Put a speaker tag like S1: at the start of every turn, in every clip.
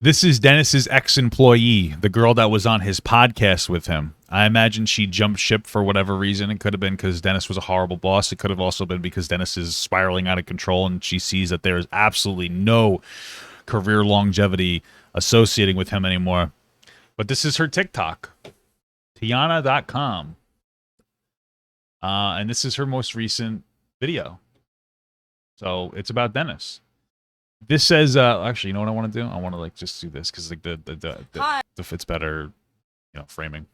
S1: This is Dennis's ex-employee, the girl that was on his podcast with him. I imagine she jumped ship for whatever reason. It could have been because Dennis was a horrible boss. It could have also been because Dennis is spiraling out of control and she sees that there is absolutely no career longevity associating with him anymore. But this is her TikTok, Tiana.com. And this is her most recent video. So it's about Dennis. This says, actually, you know what I want to do? I want to just do this because the it's better, framing.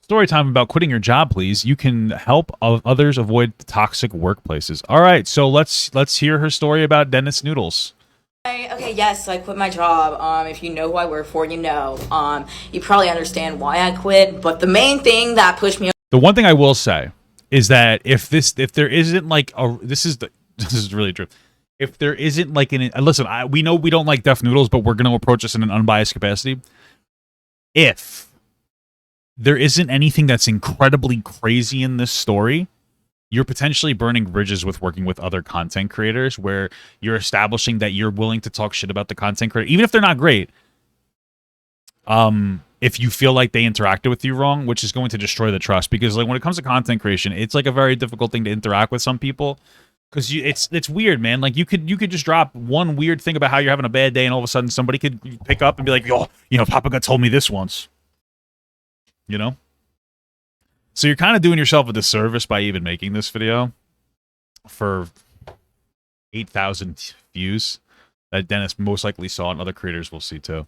S1: Story time about quitting your job, please. You can help others avoid toxic workplaces. All right, so let's hear her story about Dennis Noodles.
S2: Okay, yes, so I quit my job. If you know who I work for, you know. You probably understand why I quit, but the main thing that pushed me.
S1: The one thing I will say is that if there isn't this is really true. If there isn't listen, we know we don't like Def Noodles, but we're going to approach this in an unbiased capacity. If there isn't anything that's incredibly crazy in this story, you're potentially burning bridges with working with other content creators where you're establishing that you're willing to talk shit about the content creator, even if they're not great. If you feel like they interacted with you wrong, which is going to destroy the trust, because when it comes to content creation, it's a very difficult thing to interact with some people. Because it's weird, man. You could just drop one weird thing about how you're having a bad day, and all of a sudden somebody could pick up and be like, "Yo, Papa God told me this once." So you're kind of doing yourself a disservice by even making this video for 8,000 views that Dennis most likely saw, and other creators will see too.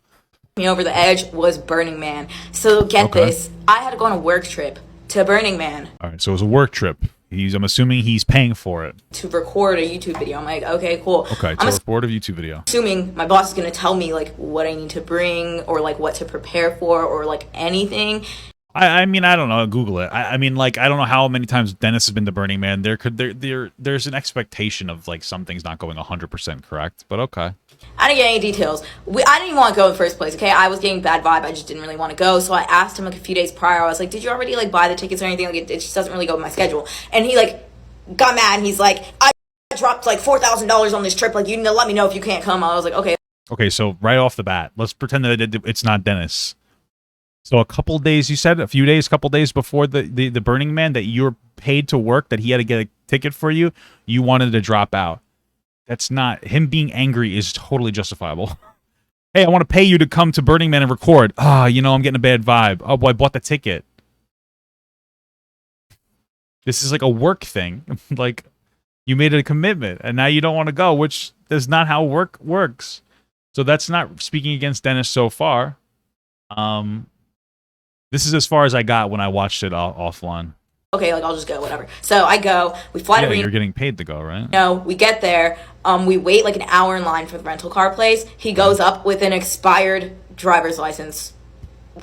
S2: Me over the edge was Burning Man. So get this, I had to go on a work trip to Burning Man.
S1: All right, so it was a work trip. I'm assuming he's paying for it.
S2: To record a YouTube video. I'm like, okay, cool.
S1: Okay, to record a YouTube video.
S2: Assuming my boss is going to tell me, what I need to bring, or, what to prepare for, or, anything.
S1: I mean, I don't know. Google it. I mean, I don't know how many times Dennis has been to Burning Man. There's an expectation of, something's not going 100% correct, but okay.
S2: I didn't get any details. I didn't even want to go in the first place, okay? I was getting bad vibe. I just didn't really want to go. So I asked him a few days prior. I was like, did you already buy the tickets or anything? It just doesn't really go with my schedule. And he got mad and he's like, I dropped $4,000 on this trip. You need to let me know if you can't come. I was like, okay.
S1: Okay, so right off the bat, let's pretend that it's not Dennis. So a couple days before the Burning Man that you were paid to work, that he had to get a ticket for you, you wanted to drop out. That's not, him being angry is totally justifiable. Hey, I want to pay you to come to Burning Man and record. I'm getting a bad vibe. Oh, boy, I bought the ticket. This is a work thing. You made a commitment, and now you don't want to go, which is not how work works. So that's not speaking against Dennis so far. This is as far as I got when I watched it offline.
S2: Okay, I'll just go, whatever. So I go, we fly to Reno.
S1: You're getting paid to go, right?
S2: No, we get there. We wait an hour in line for the rental car place. He goes up with an expired driver's license.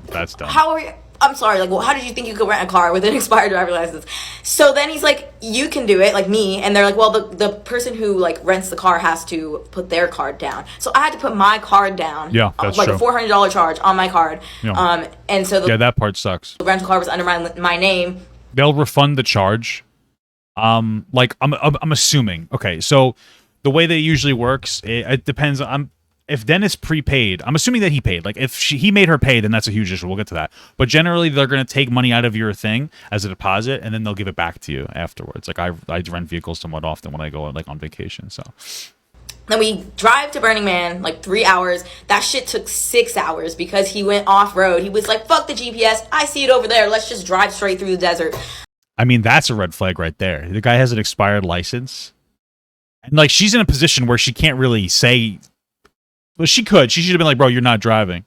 S1: That's dumb.
S2: How are you? I'm sorry, how did you think you could rent a car with an expired driver's license? So then he's like, you can do it, me. And they're like, well, the person who, rents the car has to put their card down. So I had to put my card down.
S1: Yeah, that's true.
S2: A $400 charge on my card.
S1: Yeah.
S2: And so
S1: that part sucks.
S2: The rental car was under my name.
S1: They'll refund the charge. I'm assuming. Okay, so the way that it usually works, it depends on... If Dennis prepaid, I'm assuming that he paid. If he made her pay, then that's a huge issue. We'll get to that. But generally, they're going to take money out of your thing as a deposit, and then they'll give it back to you afterwards. I rent vehicles somewhat often when I go on vacation. So
S2: then we drive to Burning Man 3 hours. That shit took 6 hours because he went off road. He was like, "Fuck the GPS. I see it over there. Let's just drive straight through the desert."
S1: I mean, that's a red flag right there. The guy has an expired license, and she's in a position where she can't really say. Well, she could. She should have been like, bro, you're not driving.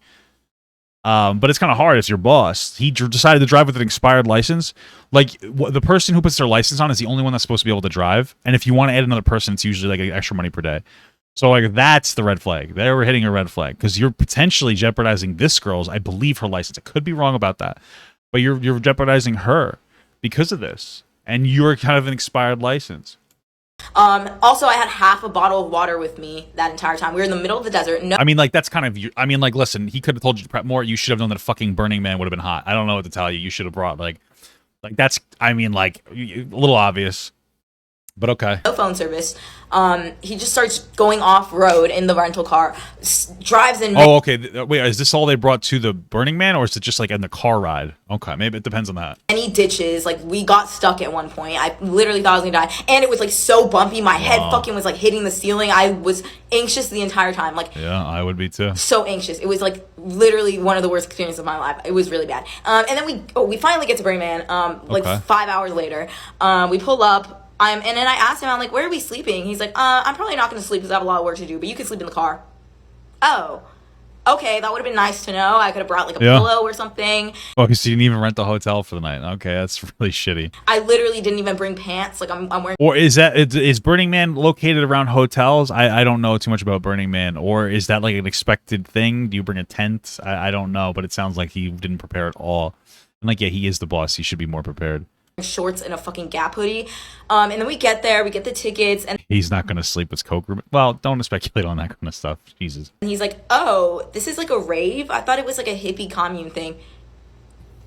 S1: But it's kind of hard. It's your boss. He decided to drive with an expired license. The person who puts their license on is the only one that's supposed to be able to drive. And if you want to add another person, it's usually extra money per day. So that's the red flag. They were hitting a red flag because you're potentially jeopardizing this girl's, I believe, her license. I could be wrong about that. But you're jeopardizing her because of this. And you're kind of an expired license.
S2: Also, I had half a bottle of water with me that entire time. We were in the middle of the desert. No,
S1: I mean, that's kind of... listen, he could have told you to prep more. You should have known that a fucking Burning Man would have been hot. I don't know what to tell you. You should have brought, that's... a little obvious. But okay.
S2: No phone service. He just starts going off road in the rental car, drives in.
S1: Oh, okay. Wait, is this all they brought to the Burning Man, or is it just like in the car ride? Okay, maybe it depends on that.
S2: Any ditches, like we got stuck at one point. I literally thought I was gonna die, and it was like so bumpy. My head fucking was like hitting the ceiling. I was anxious the entire time. Like,
S1: yeah, I would be too.
S2: So anxious. It was like literally one of the worst experiences of my life. It was really bad. And then we finally get to Burning Man. Like 5 hours later, we pull up. And then I asked him, I'm like, where are we sleeping? He's like, I'm probably not going to sleep because I have a lot of work to do, but you can sleep in the car. Oh, okay, that would have been nice to know. I could have brought like a pillow or something.
S1: Oh, so you didn't even rent the hotel for the night. Okay, that's really shitty.
S2: I literally didn't even bring pants. Like I'm wearing.
S1: Or is Burning Man located around hotels? I don't know too much about Burning Man. Or is that like an expected thing? Do you bring a tent? I don't know, but it sounds like he didn't prepare at all. And like, yeah, he is the boss. He should be more prepared.
S2: Shorts and a fucking Gap hoodie, and then we get there, we get the tickets, and
S1: he's not gonna sleep with coke room. Well, don't speculate on that kind of stuff. Jesus.
S2: And he's like, "Oh, this is like a rave. I thought it was like a hippie commune thing.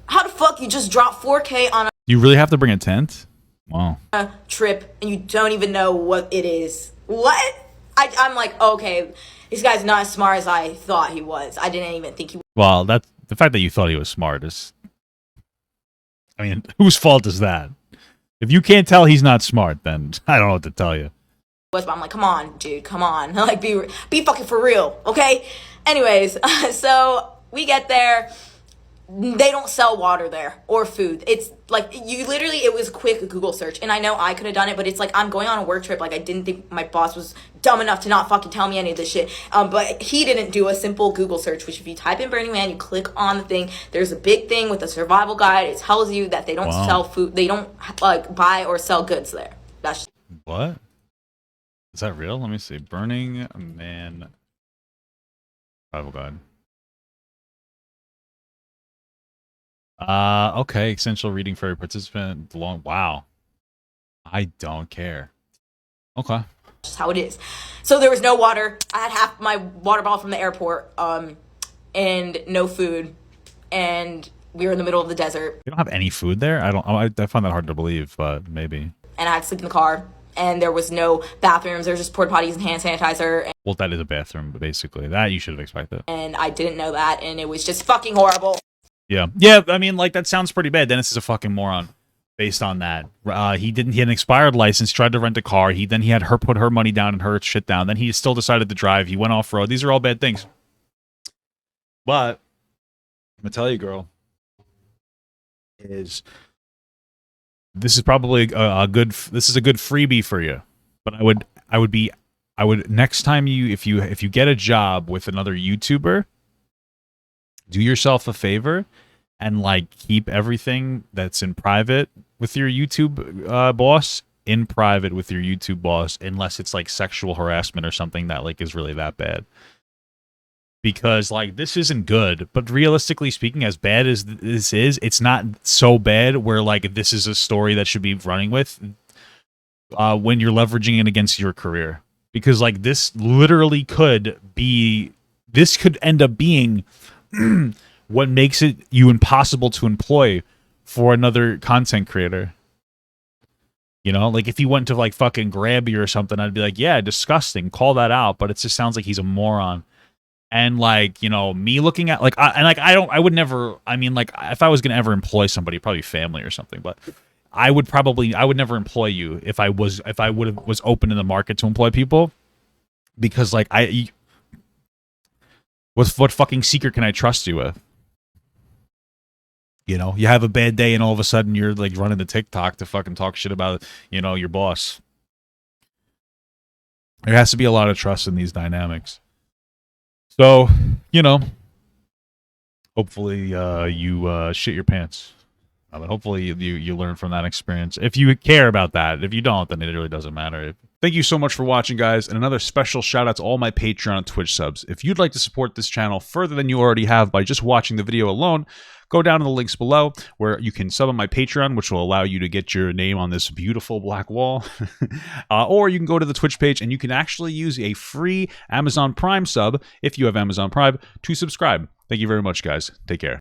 S2: How the fuck you just drop 4K on a?
S1: You really have to bring a tent? Wow.
S2: A trip, and you don't even know what it is. What? I'm like, okay, this guy's not as smart as I thought he was. I didn't even think he was.
S1: Well, that's the fact that you thought he was smart is. I mean, whose fault is that? If you can't tell he's not smart, then I don't know what to tell you.
S2: But I'm like, come on, dude, come on. Like, be fucking for real, okay? Anyways, so we get there. They don't sell water there or food. It's like you literally, it was quick Google search. And I know I could have done it, but it's like I'm going on a work trip. Like I didn't think my boss was dumb enough to not fucking tell me any of this shit. But he didn't do a simple Google search, which if you type in Burning Man, you click on the thing. There's a big thing with a survival guide. It tells you that they don't sell food. They don't like buy or sell goods there. That's
S1: what? Is that real? Let me see. Burning Man survival guide. Okay, essential reading for every participant. Wow. I don't care. Okay.
S2: Just how it is. So there was no water. I had half my water bottle from the airport, and no food, and we were in the middle of the desert.
S1: You don't have any food there? I find that hard to believe, but maybe.
S2: And I had to sleep in the car, and there was no bathrooms. There was just porta potties and hand sanitizer.
S1: Well, that is a bathroom, but basically. That you should have expected.
S2: And I didn't know that, and it was just fucking horrible.
S1: Yeah. Yeah, I mean, like, that sounds pretty bad. Dennis is a fucking moron based on that. He had an expired license, tried to rent a car. He had her put her money down and her shit down. Then he still decided to drive. He went off-road. These are all bad things. But, I'm going to tell you, girl, this is probably a good freebie for you. But I would next time if you get a job with another YouTuber, do yourself a favor and like keep everything that's in private with your YouTube boss in private with your YouTube boss, unless it's like sexual harassment or something that like is really that bad. Because like this isn't good, but realistically speaking, as bad as this is, it's not so bad where like this is a story that should be running with when you're leveraging it against your career. Because like this literally could end up being what makes it impossible to employ for another content creator. You know, like if he went to like fucking Grabby or something, I'd be like, yeah, disgusting, call that out. But it just sounds like he's a moron. And like, you know, me looking at like, I would never. I mean, like, if I was gonna ever employ somebody, probably family or something, but I would never employ you if I was open in the market to employ people, because like what fucking secret can I trust you with? You know, you have a bad day and all of a sudden you're like running the TikTok to fucking talk shit about, you know, your boss. There has to be a lot of trust in these dynamics. So, you know, hopefully you shit your pants. But hopefully you learn from that experience. If you care about that. If you don't, then it really doesn't matter. Thank you so much for watching, guys. And another special shout out to all my Patreon and Twitch subs. If you'd like to support this channel further than you already have by just watching the video alone, go down to the links below where you can sub on my Patreon, which will allow you to get your name on this beautiful black wall. Or you can go to the Twitch page and you can actually use a free Amazon Prime sub, if you have Amazon Prime, to subscribe. Thank you very much, guys. Take care.